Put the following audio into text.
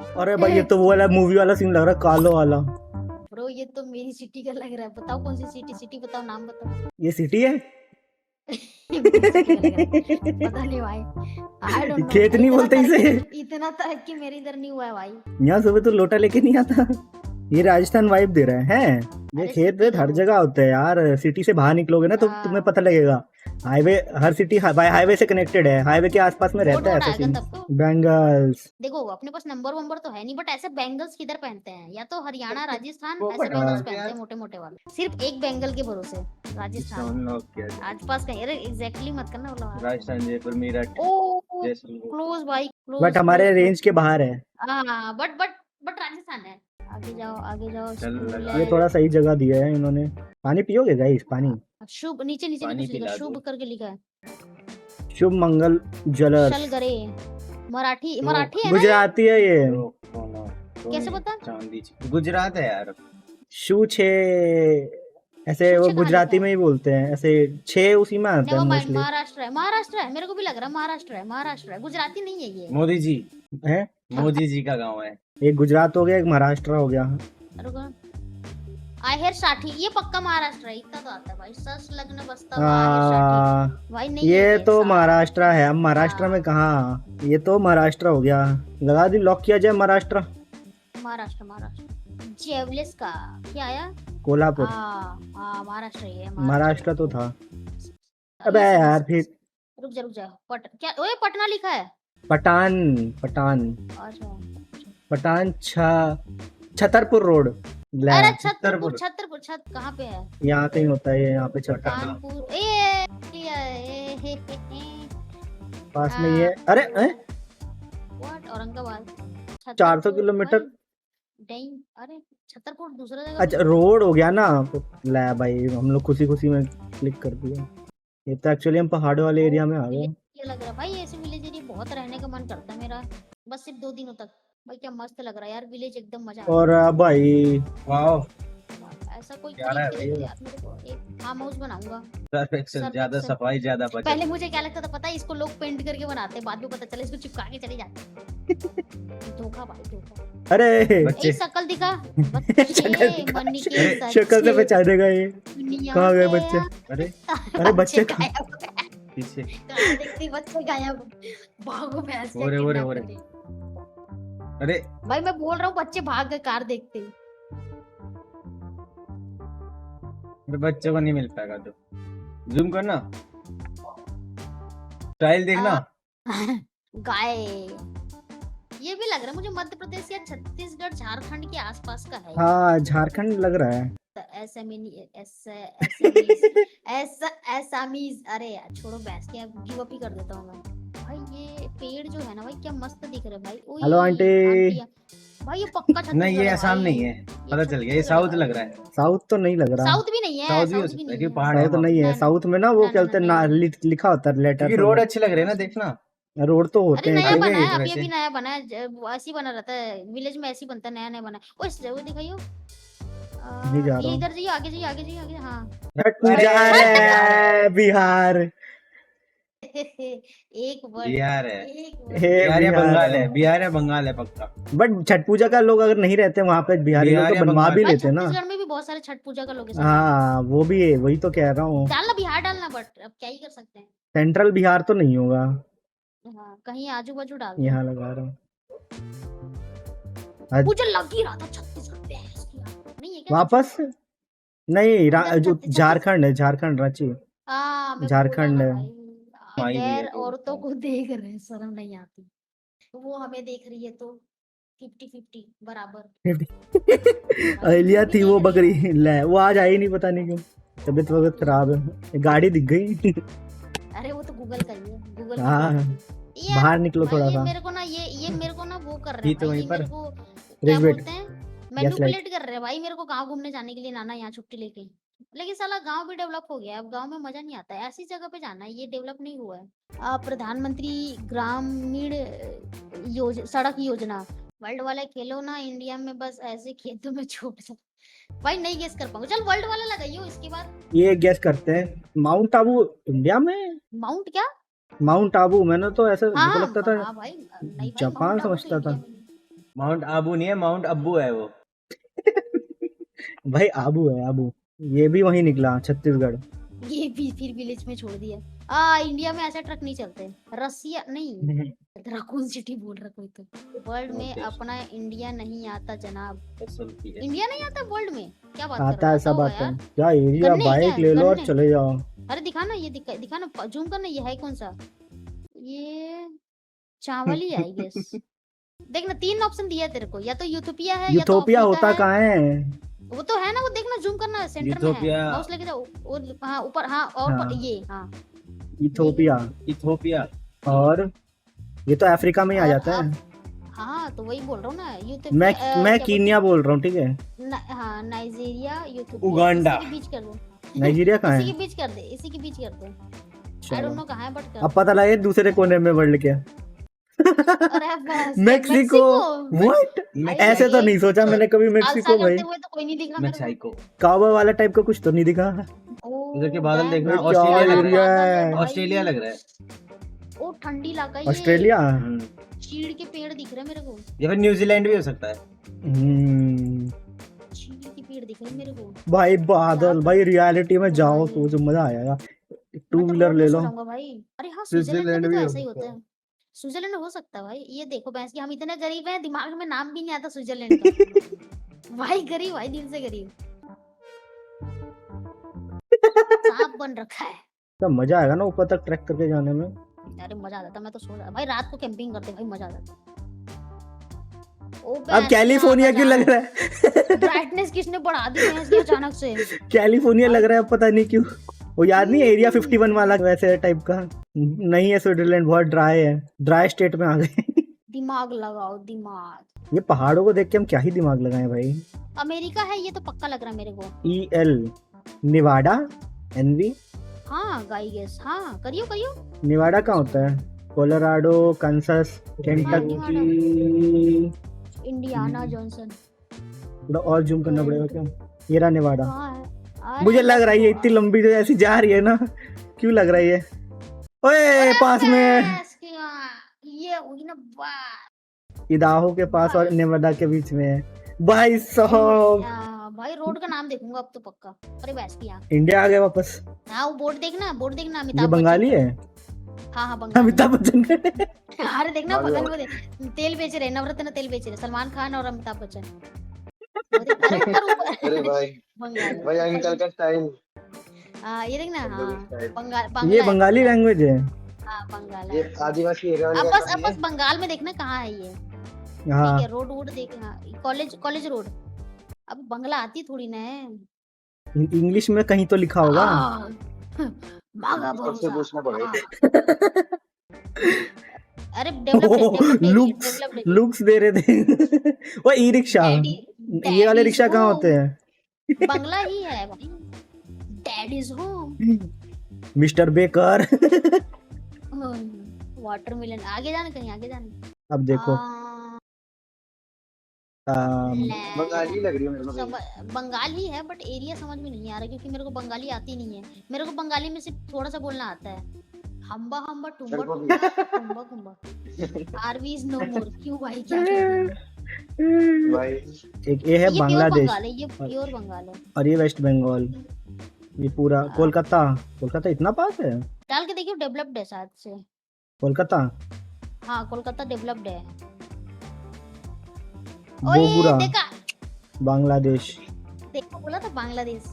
अरे भाई ये तो वो वाला मूवी वाला सीन लग रहा है, कालो वाला। ब्रो ये तो मेरी सिटी का लग रहा है। बताओ कौन सी सिटी? सिटी बताओ, नाम बताओ। ये सिटी है। मेरी सिटी का लग रहा है। पता नहीं भाई, आई डोंट नो। खेत नहीं बोलते इसे। इतना तरक्की मेरे इधर नहीं हुआ है भाई। यहाँ सुबह तो लोटा लेके नहीं आता। ये राजस्थान वाइब दे रहे हैं। ये अरे खेत सिटी वेत है हर वो। जगह होते हैं यार, सिटी से बाहर निकलोगे ना तो तुम्हें पता लगेगा। हाईवे, हर सिटी बाय हाईवे से कनेक्टेड है, हाईवे के आसपास में रोड रहता है वोड ऐसा आएगा सीन। तब तो। बेंगल्स। देखो अपने पास नंबर वंबर तो है नहीं, बट ऐसे बैंगल्स किधर पहनते हैं? या तो हरियाणा राजस्थान वो ऐसे पता बैंगल्स है पहनते हैं, मोटे मोटे वाले, सिर्फ एक बैंगल के भरोसे। राजस्थान अनलॉक किया जाए। आस पास कहीं, अरे एग्जैक्टली मत करना बोला। राजस्थान, जयपुर, मेरठ, ओ जैसलमेर। क्लोज भाई, बट क्लोज हमारे क्लोज रेंज के बाहर है। हाँ बट राजस्थान है। आगे जाओ आगे जाओ, चल स्कूल लगा। ये है। थोड़ा सही जगह दिया है इन्होंने। पानी पियोगे गाइस? पानी। शुभ नीचे नीचे भी पानी कुछ लिखा, पिला शुभ दो। करके लिखा है। शुभ मंगल ज्वेलर्स। शलगरे। मराठी है ना ये? गुजराती है ये। कैसे पता? चांदी गुजरात है यार। शू छे, ऐसे वो शू छे कहाँ गुजराती लिखा में है? ही बोलते हैं, ऐसे छह उसी में आता है नेवर माइंड, मोस्टली। महाराष्ट्र है, मेरे को भी लग रहा है महाराष्ट्र है, गुजराती नहीं है ये। मोदी जी, है। मोदी जी का गांव है। एक गुजरात हो गया, एक महाराष्ट्र हो गया। आहेर साठी, ये पक्का महाराष्ट्र है, इतना तो आता है भाई। सस लग्न बस्ता आहेर साठी भाई, नहीं है ये तो साला। महाराष्ट्र है। अब महाराष्ट्र हाँ। में कहाँ, ये तो महाराष्ट्र हो गया। लगा दी, लॉक किया जाए महाराष्ट्र। महाराष्ट्र जेवलेस का क्या आया? कोल्हापुर। हाँ महाराष्ट्र ही है। महाराष्ट्र तो था। ये अबे समझ यार सकते। फिर रुक जा क्या ओए पटना लिखा है? पठान। पठान। अच्छा। पठान छतरपुर रोड। ले, अरे छतरपुर कहाँ पे है? यहाँ कहीं होता है ये, यहाँ पे छतरपुर कानपुर पास में ये। अरे व्हाट, औरंगाबाद 400 किलोमीटर। अरे छतरपुर दूसरा जगह अच्छा रोड हो गया ना। ले भाई हम लोग खुशी खुशी में क्लिक कर दिया। ये तो एक्चुअली हम पहाड़ों वाले एरिया में आ गए। ये लग रहा है भाई, ऐसे विलेज एरिया बहुत रहने का मन करता है मेरा, बस सिर्फ 2 दिनों तक। भाई क्या मस्त लग रहा है यार, विलेज एकदम मजा आ और भाई वाह, ऐसा कोई क्या रहा है खरीद के भाई? दे यार मेरे को, एक फार्म हाउस बनाऊंगा। सर्फ ज्यादा, सफाई ज्यादा बचत। पहले मुझे क्या लगता था पता है, इसको लोग पेंट करके बनाते हैं, बाद में पता चला इसको चिपका के चले जाते हैं। धोखा भाई धोखा। अरे ए शक्ल दिखा बच्चे, मन के शक्ल से पहचानेगा ये। कहाँ गए बच्चे? अरे अरे बच्चे गायब। पीछे देखते बच्चे गायब, भागो भैंस के ओरे, kidnap ओरे। करके। अरे भाई मैं बोल रहा हूँ बच्चे भाग गए कार देखते ही। बच्चों को नहीं मिल पाएगा तो जूम करना, स्टाइल देखना। गाय, ये भी लग रहा है मुझे मध्य प्रदेश या छत्तीसगढ़ झारखंड के आसपास का है। हाँ झारखंड लग रहा है। एसामीज। अरे यार छोड़ो बहस के, अब गिव अप ही कर देता हूँ मैं। भाई ये पेड़ जो है ना भाई क्या मस्त दिख रहा है भाई। ओए, हेलो आंटी। भाई ये पक्का छत्तीसगढ़ नहीं ये है आसाम भाई। नहीं है, पता चल गया, ये साउथ लग रहा है। साउथ तो नहीं लग रहा। साउथ भी नहीं है, साउथ भी हो साउथ भी सकता है नहीं कि है। पहाड़ है साउथ वहाँ। नहीं है। ना, साउथ में ना वो ना, क्या ना, बोलते हैं ना, लिखा होता है क्योंकि लेटर। रोड अच्छे लग रहे हैं ना, देखना। रोड तो होते अरे हैं नया आगे बना है इधर अभी, से। अभी नया बना है, ऐसे ही बना रहता है विलेज में, ऐसे ही बनता है, नया नया बना है। ओए वो दिखाइयो। नहीं जा रहा ये हूँ। इधर जाइए, आगे जाइए आगे जाइए आगे। हाँ छठ पूजा है बिहार। एक वर्ड, बिहार है, एक बिहार या बिहार बंगाल है, बिहार या बंगाल है पक्का। बट छठ पूजा का लोग अगर नहीं रहते वहां पे, बिहारी लोग बिहार तो या बनवा बंगाल। भी भाई लेते ना। छत्तीसगढ़ में भी बहुत सारे छठ पूजा का लोकेशन है। हाँ वो भी है, वही तो कह रहा हूँ। डालना बिहार डालना, बट अब क्या ही कर सकते हैं। सेंट्रल बिहार तो नहीं होगा। हाँ कहीं आजू बाजू डाल दो। यहाँ लगा रहा हूँ। मुझे लग ही रहा था छत्तीसगढ़ बहस की यार। नहीं है क्या? वापस नहीं उधर जो छत्तीस- झारखंड है, झारखंड रांची। मैं झारखंड बोला है। ना भाई, माई भी है गैर तो। औरतों को देख रहे हैं, शर्म नहीं आती। वो हमें देख रही है तो 50-50 बराबर। अहिल्या अभी थी वो देख रही बकरी। है। ले वो आज आई नहीं, पता नहीं क्यों। तबीयत वबीयत खराब है, गाड़ी दिख गई। अरे वो तो गूगल का ही है, गूगल की हाँ बात है। यार, बाहर निकलो भाई थोड़ा ये सा। मेरे को ना ये मेरे को ना वो कर रहे ये हैं तो भाई, वहीं ये पर मेरे को क्या रिजवेट। बोलते हैं, मैनिपुलेट कर रहे हैं भाई मेरे को गांव घूमने जाने के लिए, नाना यहाँ छुट्टी लेके। लेकिन साला गांव भी डेवलप हो गया है, अब गांव में मजा नहीं आता है, ऐसी जगह पे जाना है, ये डेवलप नहीं हुआ है। प्रधानमंत्री ग्रामीण सड़क योजना, वर्ल्ड वाला खेलो ना इंडिया में, बस ऐसे खेतों में छोड़ दो। भाई नहीं गेस कर पाऊंगा, चल वर्ल्ड वाला लगाइयो इसके बाद। ये गैस करते हैं, माउंट आबू इंडिया में। माउंट क्या? माउंट आबू, मैंने तो ऐसे मेरे को हाँ लगता था हाँ भाई, नहीं भाई जापान माउंट आबू तो समझता इंडिया था। में नहीं। माउंट आबू नहीं है, माउंट अब्बू है वो। भाई आबू है आबू, ये भी वही निकला छत्तीसगढ़। ये भी फिर विलेज में छोड़ दिया। इंडिया में ऐसे ट्रक नहीं चलते। रसिया नहीं, रकून सिटी बोल रहा कोई तो। वर्ल्ड में Okay. अपना इंडिया नहीं आता जनाब। SLPS। इंडिया नहीं आता वर्ल्ड में? क्या बात कर आता रहा है, है? सब होगा आता है। यार। क्या एरिया, गन्ने हैं बाइक क्या? ले लो और गन्ने? चले जाओ। अरे दिखा ना, ये दिखा ना, जूम करना, ये है कौन सा? ये चावल ही आई गेस। देख ना, 3 ऑप्शन दिया है तेरे को, या तो यूथोपिया है, या तो यूथोपिया अफ्रीका होता है। कहाँ है? वो तो है ना, वो देखना, जूम करना, सेंटर में है। यूथोपिया। माउस लेके जाओ, वो हाँ ऊपर, हाँ और हाँ। ये हाँ। इथोपिया। इथोपिया। और ये तो अफ्रीका में ही आ और जाता है। हाँ तो वही बोल रहा हूँ ना, यूथोपिया। मैं क्या मैं बोलते कीनिया बोल रहा हूँ, ठीक है। हाँ, नाइजीरिया, यूथोपिया, उगांडा। इसी के बीच कर दो। नाइजीरिया कहाँ इसी है? के बीच कर दे, इसी के बीच कर दे। आई चलो। डोंट नो कहाँ है, बट कर अब पता लगे दूसरे कोने में वर्ल्ड के। अरे बस मेक्सिको। व्हाट? भाई, ऐसे तो एक नहीं सोचा मैंने कभी साल मेक्सिको भाई। करते हुए तो कोई नहीं दिखा मेरे को। मैक्सिको। कावा वाला टाइप का कुछ तो नहीं दिखा। ओ, इधर के बादल damn, देखना, भाई क्या ऑस्ट्रेलिया लग एरिया रहा है। भाई। ऑस्ट्रेलिया लग रहा है। ओ ठंडी इलाका ये। ऑस्ट्रेलिया। चीड़ के पेड़ दिख रहे हैं मेरे को। या फिर न्यूजीलैंड भी हो सकता है। चीड़ के पेड़ दिख रहे हैं मेरे को। भाई बादल, भाई रियलिटी में जाओ तो जो मजा आएगा। टू मैं तो व्हीलर रोड ले में सो लो। जाऊंगा भाई। अरे हाँ, स्विट्जरलैंड स्विट्जरलैंड में भी भी तो हो ऐसा ही सकता होता है। है। स्विट्जरलैंड हो सकता है भाई। ये देखो भैंस की, हम इतने गरीब हैं, दिमाग में नाम भी नहीं आता स्विट्जरलैंड का। भाई गरीब, भाई दिल से गरीब। सांप बन रखा है। तो मजा आएगा ना ऊपर तक ट्रैक करके जाने में। अरे मजा आ जाता, मैं तो सो जाता भाई, रात को कैंपिंग करते भाई, मजा आ जाता। ओ अब कैलिफोर्निया क्यों लग रहा है? ब्राइटनेस किसने बढ़ा दी भैंस की अचानक से? कैलिफोर्निया लग रहा है, पता नहीं क्यों। वो याद नहीं, एरिया 51 वाला वैसे टाइप का नहीं है। स्विट्जरलैंड बहुत ड्राई है, ड्राई स्टेट में आ गए। दिमाग लगाओ, दिमाग। ये पहाड़ों को देख के हम क्या ही दिमाग लगाएं भाई। अमेरिका है ये तो पक्का लग रहा है मेरे को। EL निवाडा, NV। हाँ गाई गेस, हाँ करियो करियो। निवाडा कहाँ होता है? Colorado, Kansas, Kentucky. Indiana Johnson. थोड़ा और जूम करना पड़ेगा क्या? ये रहा निवाडा। हाँ है। अरे मुझे लग रहा है ये इतनी लंबी जो ऐसी जा रही है ना, क्यों लग रहा है ये? ओए पास में, भैंस की माँ, ये हुई ना बात। इदाहो के पास और नेवाडा के बीच में है। भाई साहब, भाई रोड का नाम देखूंगा अब तो पक्का। अरे भैंस की यहाँ। इंडिया आ गए वापस। हाँ वो बोर्ड देखना, बोर्ड देखना, ये अमिताभ बंगाली बच्चन। है? हाँ हाँ बंगाली। अमिताभ बच्चन का। अरे देखना बगल में तेल बेच रहे, नवरत्न तेल बेच रहे, सलमान खान और अमिताभ बच्चन। अरे ऊपर अरे भाई, बंगाल भाई अंकल का स्टाइल। ये देखना, हाँ बंगाल, ये बांग्ला है, बंगाली बांग्ला। लैंग्वेज है। हाँ बंगाल ये है। आदिवासी एरिया अब वाले बस का अब बस बंगाल में देखना कहाँ है ये। हाँ ठीक है, रोड वोड देखना, कॉलेज कॉलेज रोड। अब बंगला आती थोड़ी ना है। इंग्लिश में कहीं तो लिखा होगा। मागा सबसे भरोसा। पूछना पड़ेगा। अरे डेवलप लुक्स लुक्स दे रहे थे। वो ई रिक्शा, ये वाले रिक्शा कहाँ होते हैं? बंगला ही है भाई। Dad is home. Mister baker. Watermelon. आगे जाना, कहीं आगे जाना। अब देखो बंगाली लग रही है मेरे को। बंगाल ही है, बट एरिया समझ में नहीं आ रहा क्योंकि मेरे को बंगाली आती नहीं है। मेरे को बंगाली में सिर्फ थोड़ा सा बोलना आता है। हम्बा हम्बा टुम्बा मेरे को भी। टुम्बा टुम्बा कुम्बा। आरवी इज नो मोर। क्यों भाई, क्या कर रहे हो? भाई एक ये है ये बांग्लादेश बंगाल है, ये प्योर बंगाल है। और ये वेस्ट बंगाल। ये पूरा कोलकाता। कोलकाता इतना पास है? डाल के देखियो, डेवलप्ड है शायद से। कोलकाता हाँ कोलकाता डेवलप्ड है। बोगुरा, देखा, बांग्लादेश। देखो बोला था बांग्लादेश।